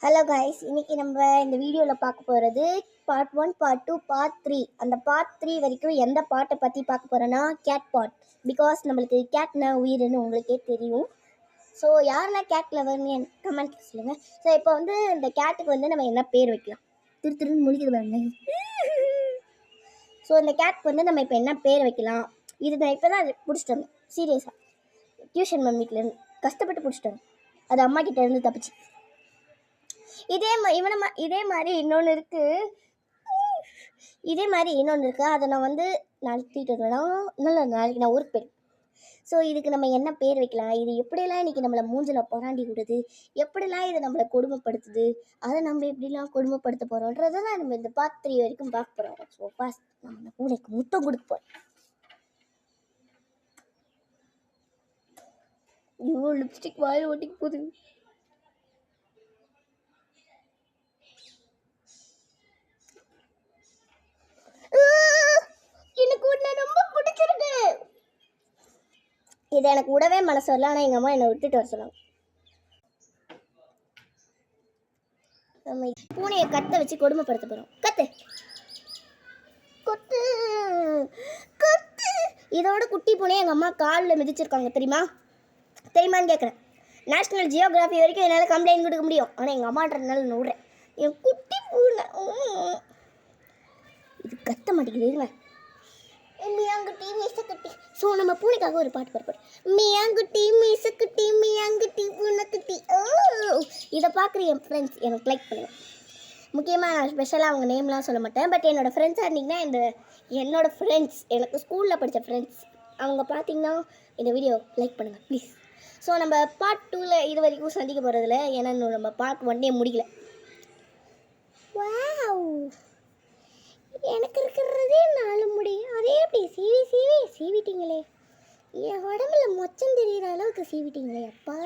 Hello guys, இன்னைக்கு நம்ம இந்த வீடியோவில் பார்க்க போகிறது பார்ட் 1, பார்ட் 2, பார்ட் 3. அந்த பார்ட் 3 வரைக்கும் எந்த பாட்டை பற்றி பார்க்க போகிறோன்னா கேட் பாட். பிகாஸ் நம்மளுக்கு கேட்னா உயிர்னு உங்களுக்கே தெரியும். ஸோ யாரெல்லாம் கேட் லவர்னு என் கமெண்ட்ல சொல்லுங்கள். ஸோ இப்போ வந்து இந்த கேட்டுக்கு வந்து நம்ம என்ன பேர் வைக்கலாம்? திருன்னு முழிக்குது பாருங்க. ஸோ இந்த கேட்க்கு வந்து நம்ம இப்போ என்ன பேர் வைக்கலாம்? இது நான் இப்போ தான் பிடிச்சிட்டு வந்தேன். சீரியஸாக டியூஷன் மேம் வீட்டிலேருந்து கஷ்டப்பட்டு பிடிச்சிட்டு வந்தேன். அது அம்மா கிட்ட இருந்து தப்பிச்சு. இதே மாதிரி இன்னொன்று இருக்குது. அதை நான் வந்து நாளைக்கு தூக்கிட்டு வருவேன். நாளைக்கு நான் ஊருக்கு போயிடுவேன். ஸோ இதுக்கு நம்ம என்ன பேர் வைக்கலாம்? இது எப்படியெல்லாம் இன்றைக்கி நம்மளை மூஞ்சில் புறாண்டி விடுது, எப்படிலாம் இது நம்மளை கொடுமைப்படுத்துது, அதை நம்ம எப்படிலாம் கொடுமைப்படுத்த போகிறோன்றதை தான் நம்ம இந்த பார்ட் 3 வரைக்கும் பார்க்க போகிறோம். ஸோ ஃபர்ஸ்ட் நம்ம பூனைக்கு முத்தம் கொடுக்க போகிறோம். இவ்வளோ லிப்ஸ்டிக் வாயில் ஓட்டிக்கு போகுது. இதை எனக்கு விடவே மனசு வரல. ஆனால் எங்கள் அம்மா என்னை விட்டுட்டு வர சொன்னாங்க. நம்ம பூனையை கத்த வச்சு கொடுமைப்படுத்த போகிறோம். கத்து கொத்து கொத்து. இதோட குட்டி பூனையை எங்கள் அம்மா காலில் மிதிச்சிருக்காங்க. தெரியுமான்னு கேட்குறேன். நேஷ்னல் ஜியோகிராஃபி வரைக்கும் என்னால் கம்ப்ளைண்ட் கொடுக்க முடியும். ஆனால் எங்கள் அம்மான்றதுனால நான் விடுறேன். என் குட்டி பூனை இது கத்த மாட்டேங்குது. மியாங்குட்டி மீசக்குட்டி. ஸோ நம்ம பூனைக்காக ஒரு பாட்டு பாடுறோம். மியாங்குட்டி மீசக்குட்டி, மியாங்குட்டி பூனைக்குட்டி. இதை பார்க்குற என் ஃப்ரெண்ட்ஸ் எனக்கு லைக் பண்ணுவேன். முக்கியமாக நான் ஸ்பெஷலாக அவங்க நேம்லாம் சொல்ல மாட்டேன். பட் என்னோடய ஃப்ரெண்ட்ஸாக இருந்தீங்கன்னா என்னோடய ஃப்ரெண்ட்ஸ், எனக்கு ஸ்கூலில் படித்த ஃப்ரெண்ட்ஸ், அவங்க பார்த்தீங்கன்னா இந்த வீடியோ லைக் பண்ணுங்கள் ப்ளீஸ். ஸோ நம்ம பார்ட் 2ல் இது வரைக்கும் சந்திக்க போகிறதில்ல. ஏன்னா நம்ம பார்ட் 1 முடியல. வாவ், எனக்கு இருக்கிறதே 4 முடி. அதே அப்படி சீவிட்டீங்களே. என் உடம்புல மொச்சம் தெரிகிற அளவுக்கு சீவிட்டீங்களே அப்பா.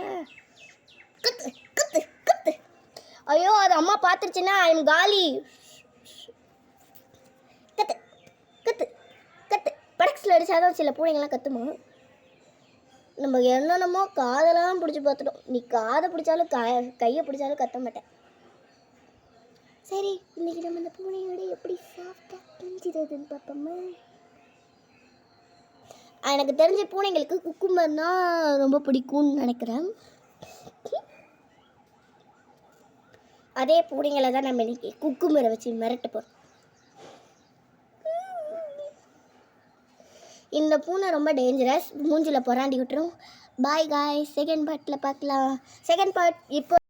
கத்து கத்து கத்து. ஐயோ, அது அம்மா பார்த்துருச்சுன்னா ஐம் காலி. கத்து கத்து கத்து. படக்ஸில் அடிச்சாதான் சில பூனைங்கள்லாம் கத்துமா. நம்ம என்னென்னமோ காதெல்லாம் பிடிச்சி பார்த்துட்டோம். நீ காதை பிடிச்சாலும் கையை பிடிச்சாலும் கத்த மாட்டேன். சரி, இன்னைக்கு நம்ம இந்த பூனையோட எப்படி சாஃப்டாக பிரிஞ்சிடுதுன்னு பார்ப்போம்மா. எனக்கு தெரிஞ்ச பூனைங்களுக்கு குக்கும்பர்னா ரொம்ப பிடிக்கும்னு நினைக்கிறேன். அதே பூனைங்களை தான் நம்ம இன்னைக்கு குக்கும்பரை வச்சு மிரட்ட போகிறோம். இந்த பூனை ரொம்ப டேஞ்சரஸ். மூஞ்சில் புறாண்டி விட்டுரும். பாய் காய். செகண்ட் பார்ட்டில் பார்க்கலாம். செகண்ட் பார்ட் இப்போ